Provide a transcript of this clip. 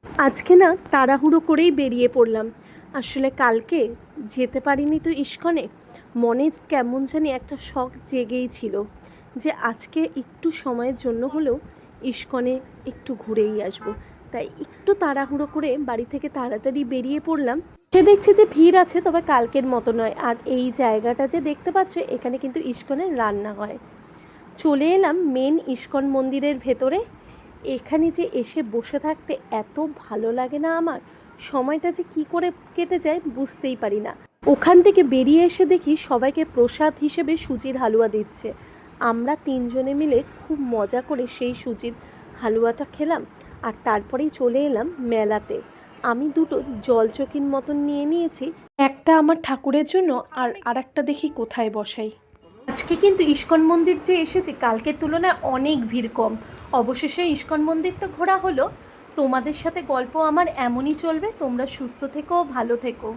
আজকে না তাড়াহুড়ো করেই বেরিয়ে পড়লাম। আসলে কালকে যেতে পারিনি তো ইস্কনে। মনে কেমন জানি একটা শখ জেগেই ছিল যে আজকে একটু সময়ের জন্য হলেও ইস্কনে একটু ঘুরেই আসবো। তাই একটু তাড়াহুড়ো করে বাড়ি থেকে তাড়াতাড়ি বেরিয়ে পড়লাম। সে দেখছি যে ভিড় আছে, তবে কালকের মতো নয়। আর এই জায়গাটা যে দেখতে পাচ্ছ, এখানে কিন্তু ইস্কনের রান্না হয়। চলে এলাম মেন ইস্কন মন্দিরের ভেতরে। এখানে যে এসে বসে থাকতে এত ভালো লাগে না আমার, সময়টা যে কি করে কেটে যায় বুঝতেই পারি না। ওখান থেকে বেরিয়ে এসে দেখি সবাইকে প্রসাদ হিসেবে সুজির হালুয়া দিচ্ছে। আমরা তিনজনে মিলে খুব মজা করে সেই সুজির হালুয়াটা খেলাম। আর তারপরেই চলে এলাম মেলাতে। আমি দুটো জলচকির মতন নিয়ে নিয়েছি, একটা আমার ঠাকুরের জন্য আর আরেকটা দেখি কোথায় বসাই। আজকে কিন্তু ইস্কন মন্দির যে এসেছি, কালকের তুলনায় অনেক ভিড় কম। অবশেষে ইস্কন মন্দির তো ঘোরা হলো। তোমাদের সাথে গল্প আমার এমনই চলবে। তোমরা সুস্থ থেকো, ভালো থেকো।